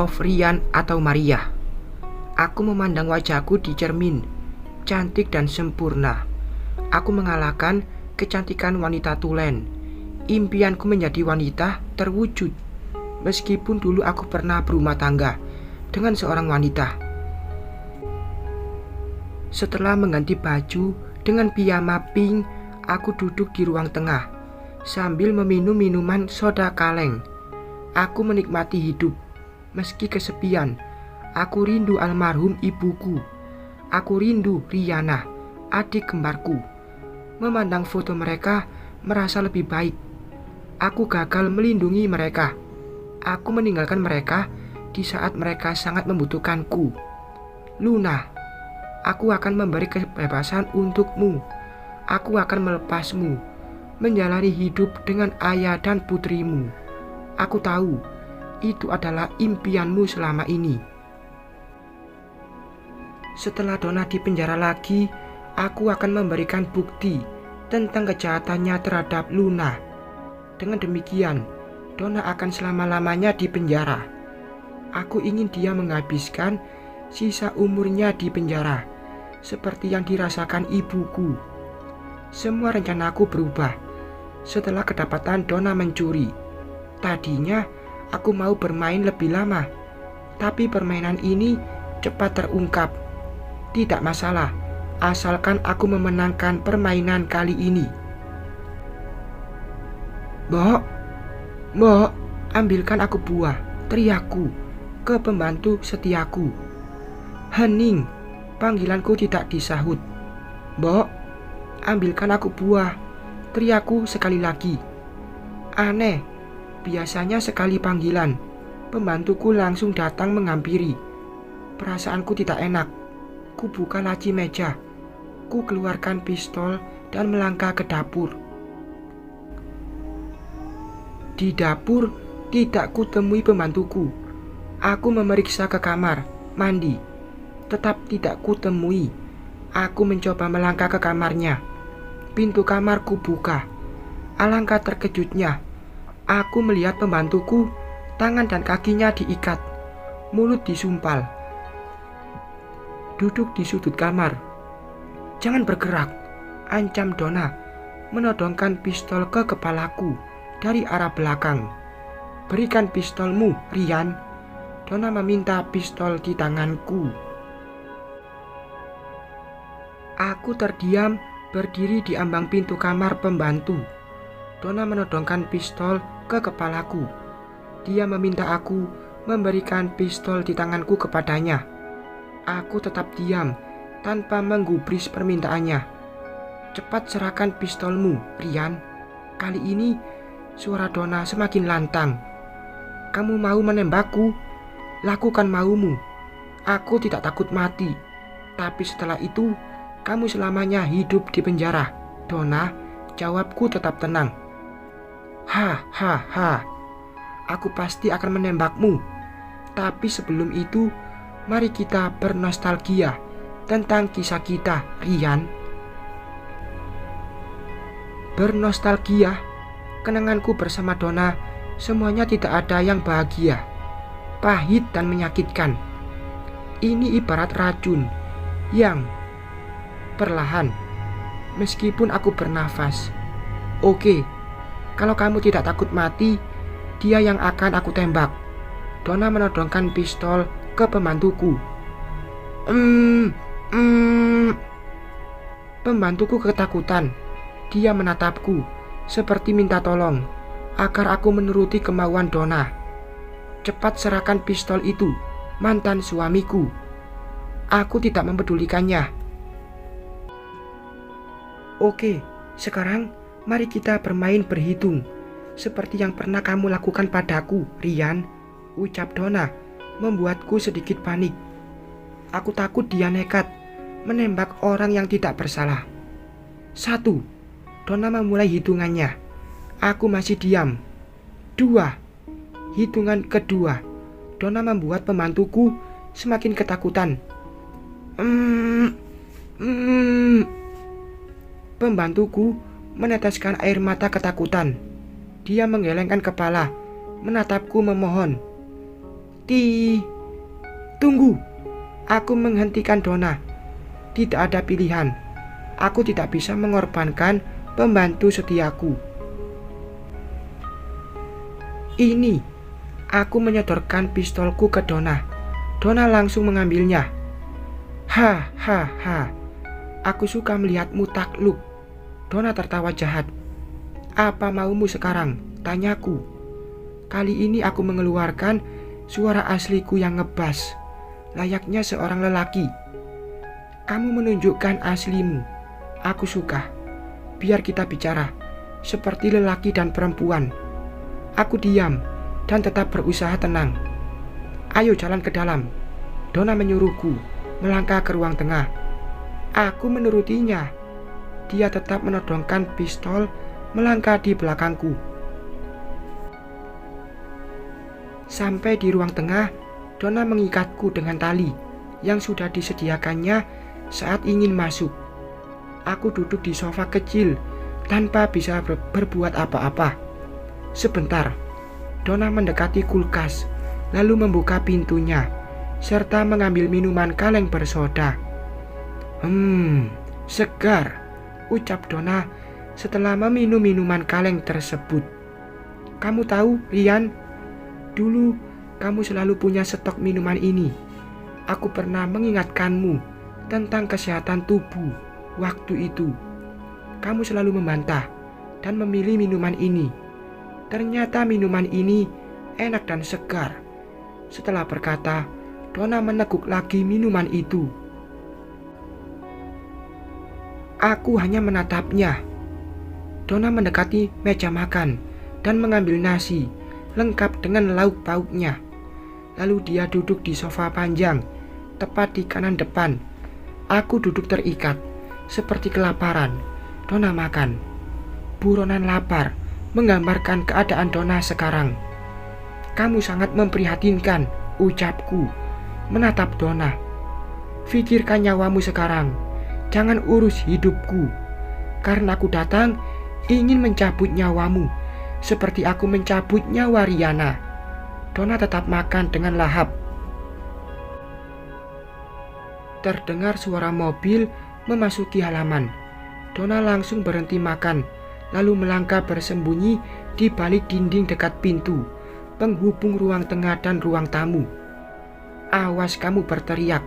of Rian atau Maria. Aku memandang wajahku di cermin, cantik dan sempurna. Aku mengalahkan kecantikan wanita tulen. Impianku menjadi wanita terwujud. Meskipun dulu aku pernah berumah tangga dengan seorang wanita. Setelah mengganti baju dengan piyama pink, aku duduk di ruang tengah sambil meminum minuman soda kaleng. Aku menikmati hidup, meski kesepian. Aku rindu almarhum ibuku. Aku rindu Riana, adik kembarku. Memandang foto mereka merasa lebih baik. Aku gagal melindungi mereka. Aku meninggalkan mereka di saat mereka sangat membutuhkanku. Luna, aku akan memberi kebebasan untukmu. Aku akan melepasmu, menjalani hidup dengan ayah dan putrimu. Aku tahu, itu adalah impianmu selama ini. Setelah Donna dipenjara lagi, aku akan memberikan bukti tentang kejahatannya terhadap Luna. Dengan demikian, Donna akan selama-lamanya di penjara. Aku ingin dia menghabiskan sisa umurnya di penjara, seperti yang dirasakan ibuku. Semua rencanaku berubah setelah kedapatan Donna mencuri. Tadinya aku mau bermain lebih lama, tapi permainan ini cepat terungkap. Tidak masalah, asalkan aku memenangkan permainan kali ini. Mbok, ambilkan aku buah, teriakku ke pembantu setiaku. Hening, panggilanku tidak disahut. Mbok, ambilkan aku buah, teriakku sekali lagi. Aneh, biasanya sekali panggilan, pembantuku langsung datang menghampiri. Perasaanku tidak enak. Ku buka laci meja. Ku keluarkan pistol dan melangkah ke dapur. Di dapur tidak kutemui pembantuku. Aku memeriksa ke kamar mandi, tetap tidak kutemui. Aku mencoba melangkah ke kamarnya. Pintu kamarku buka. Alangkah terkejutnya. Aku melihat pembantuku, tangan dan kakinya diikat, mulut disumpal, duduk di sudut kamar. Jangan bergerak, ancam Donna, menodongkan pistol ke kepalaku dari arah belakang. Berikan pistolmu, Rian. Donna meminta pistol di tanganku. Aku terdiam berdiri di ambang pintu kamar pembantu. Donna menodongkan pistol ke kepalaku. Dia meminta aku memberikan pistol di tanganku kepadanya. Aku tetap diam tanpa menggubris permintaannya. Cepat serahkan pistolmu, Rian. Kali ini suara Donna semakin lantang. Kamu mau menembakku? Lakukan maumu. Aku tidak takut mati. Tapi setelah itu, kamu selamanya hidup di penjara. Donna, jawabku tetap tenang. Ha. Aku pasti akan menembakmu. Tapi sebelum itu, mari kita bernostalgia tentang kisah kita, Rian. Bernostalgia, kenanganku bersama Donna, semuanya tidak ada yang bahagia. Pahit dan menyakitkan. Ini ibarat racun yang perlahan, meskipun aku bernafas. Oke, kalau kamu tidak takut mati, dia yang akan aku tembak. Donna menodongkan pistol ke pembantuku. Pembantuku ketakutan. Dia menatapku seperti minta tolong agar aku menuruti kemauan Donna. Cepat serahkan pistol itu, mantan suamiku. Aku tidak mempedulikannya. Oke, sekarang mari kita bermain berhitung, seperti yang pernah kamu lakukan padaku, Rian, ucap Donna, membuatku sedikit panik. Aku takut dia nekat menembak orang yang tidak bersalah. 1. Donna memulai hitungannya. Aku masih diam. 2. Hitungan kedua. Donna membuat pembantuku semakin ketakutan. Pembantuku meneteskan air mata ketakutan. Dia menggelengkan kepala, menatapku memohon. Ti, tunggu. Aku menghentikan Donna. Tidak ada pilihan. Aku tidak bisa mengorbankan pembantu setiaku. Ini. Aku menyodorkan pistolku ke Donna. Donna langsung mengambilnya. Ha. Aku suka melihatmu takluk. Donna tertawa jahat. Apa maumu sekarang? Tanyaku. Kali ini aku mengeluarkan suara asliku yang ngebas, layaknya seorang lelaki. Kamu menunjukkan aslimu. Aku suka. Biar kita bicara seperti lelaki dan perempuan. Aku diam dan tetap berusaha tenang. Ayo jalan ke dalam. Donna menyuruhku melangkah ke ruang tengah. Aku menurutinya. Dia tetap menodongkan pistol melangkah di belakangku. Sampai di ruang tengah, Donna mengikatku dengan tali yang sudah disediakannya saat ingin masuk. Aku duduk di sofa kecil tanpa bisa berbuat apa-apa. Sebentar, Donna mendekati kulkas, lalu membuka pintunya, serta mengambil minuman kaleng bersoda. Segar, ucap Donna setelah meminum minuman kaleng tersebut. Kamu tahu, Rian, dulu kamu selalu punya stok minuman ini. Aku pernah mengingatkanmu tentang kesehatan tubuh waktu itu. Kamu selalu membantah dan memilih minuman ini. Ternyata minuman ini enak dan segar. Setelah berkata, Donna meneguk lagi minuman itu. Aku hanya menatapnya. Donna mendekati meja makan dan mengambil nasi lengkap dengan lauk pauknya. Lalu dia duduk di sofa panjang, tepat di kanan depan. Aku duduk terikat, seperti kelaparan. Donna makan. Buronan lapar menggambarkan keadaan Donna sekarang. Kamu sangat memprihatinkan, ucapku, menatap Donna. Pikirkan nyawamu sekarang, jangan urus hidupku. Karena aku datang ingin mencabut nyawamu, seperti aku mencabut nyawa Riana. Donna tetap makan dengan lahap. Terdengar suara mobil memasuki halaman. Donna langsung berhenti makan, lalu melangkah bersembunyi di balik dinding dekat pintu penghubung ruang tengah dan ruang tamu. Awas kamu berteriak.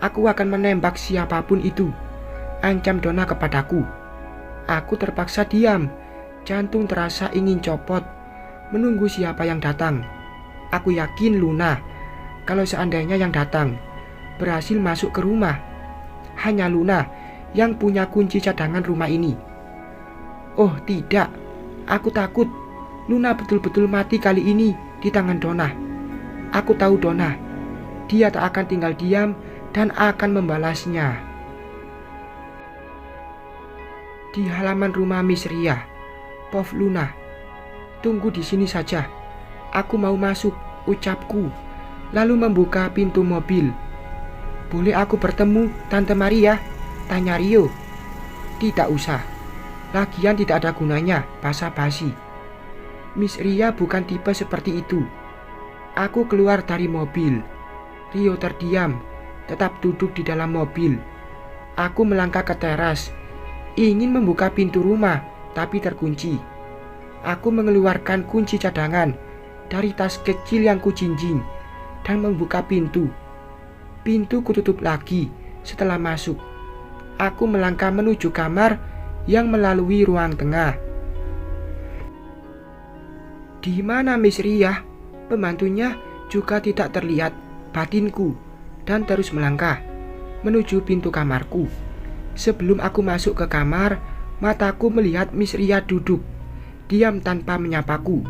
Aku akan menembak siapapun itu, ancam Donna kepadaku. Aku terpaksa diam. Jantung terasa ingin copot, menunggu siapa yang datang. Aku yakin Luna. Kalau seandainya yang datang berhasil masuk ke rumah, hanya Luna yang punya kunci cadangan rumah ini. Oh tidak, aku takut Luna betul-betul mati kali ini di tangan Donna. Aku tahu Donna. Dia tak akan tinggal diam dan akan membalasnya. Di halaman rumah Miss Ria, Pov Luna, tunggu di sini saja. Aku mau masuk, ucapku, lalu membuka pintu mobil. Boleh aku bertemu Tante Maria? Tanya Rio. Tidak usah. Lagian tidak ada gunanya basa-basi. Miss Ria bukan tipe seperti itu. Aku keluar dari mobil. Rio terdiam, tetap duduk di dalam mobil. Aku melangkah ke teras, ingin membuka pintu rumah, tapi terkunci. Aku mengeluarkan kunci cadangan dari tas kecil yang kujinjing dan membuka pintu. Pintu kututup lagi setelah masuk. Aku melangkah menuju kamar yang melalui ruang tengah. Di mana Miss Ria? Pembantunya juga tidak terlihat. Batinku dan terus melangkah menuju pintu kamarku. Sebelum aku masuk ke kamar, mataku melihat Miss Ria duduk diam tanpa menyapaku.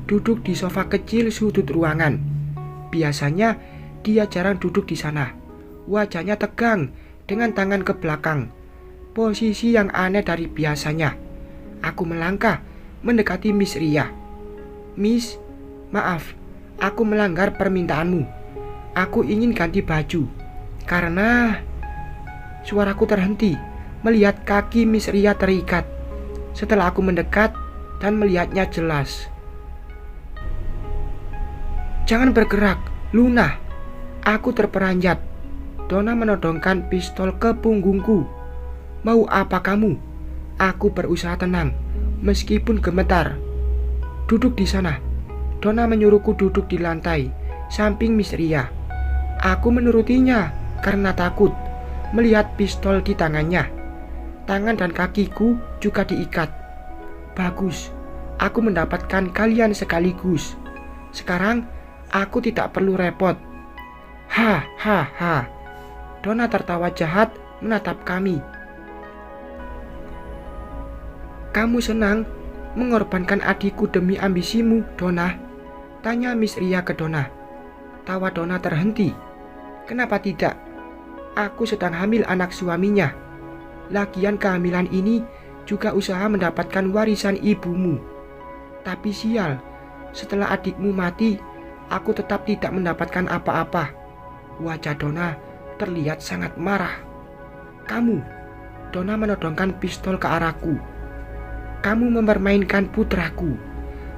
Duduk di sofa kecil sudut ruangan. Biasanya dia jarang duduk di sana. Wajahnya tegang dengan tangan ke belakang. Posisi yang aneh dari biasanya. Aku melangkah mendekati Miss Ria. Miss, maaf, aku melanggar permintaanmu. Aku ingin ganti baju. Karena suaraku terhenti melihat kaki Miss Ria terikat. Setelah aku mendekat dan melihatnya jelas. Jangan bergerak, Luna, aku terperanjat. Donna menodongkan pistol ke punggungku. Mau apa kamu? Aku berusaha tenang, meskipun gemetar. Duduk di sana. Donna menyuruhku duduk di lantai, samping Miss Ria. Aku menurutinya karena takut melihat pistol di tangannya. Tangan dan kakiku juga diikat. Bagus, aku mendapatkan kalian sekaligus. Sekarang aku tidak perlu repot. Ha. Donna tertawa jahat menatap kami. Kamu senang mengorbankan adikku demi ambisimu, Donna? Tanya Miss Ria ke Donna. Tawa Donna terhenti. Kenapa tidak? Aku sedang hamil anak suaminya. Lagian kehamilan ini juga usaha mendapatkan warisan ibumu. Tapi sial, setelah adikmu mati, aku tetap tidak mendapatkan apa-apa. Wajah Donna terlihat sangat marah. Kamu, Donna menodongkan pistol ke arahku. Kamu mempermainkan putraku.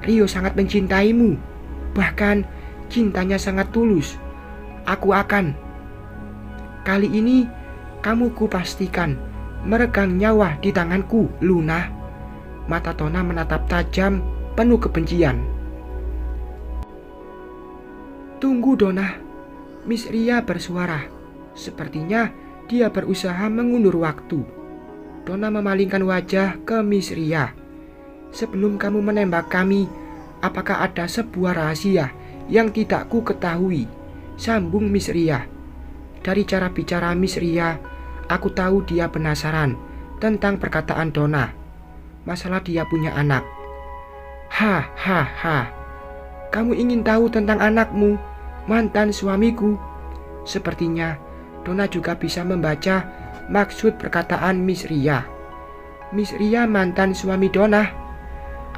Rio sangat mencintaimu. Bahkan cintanya sangat tulus. Aku akan. Kali ini kamu kupastikan meregang nyawa di tanganku, Luna. Mata Donna menatap tajam, penuh kebencian. Tunggu, Donna. Miss Ria bersuara. Sepertinya dia berusaha mengundur waktu. Donna memalingkan wajah ke Miss Ria. Sebelum kamu menembak kami, apakah ada sebuah rahasia yang tidak ku ketahui? Sambung Miss Ria. Dari cara bicara Miss Ria, aku tahu dia penasaran tentang perkataan Donna. Masalah dia punya anak. Ha. Kamu ingin tahu tentang anakmu, mantan suamiku? Sepertinya Donna juga bisa membaca maksud perkataan Miss Ria. Miss Ria mantan suami Donna.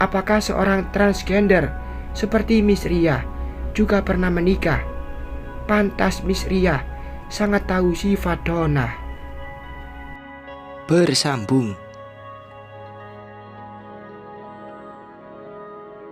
Apakah seorang transgender seperti Miss Ria juga pernah menikah? Pantas Miss Ria sangat tahu sifat Donna. Bersambung.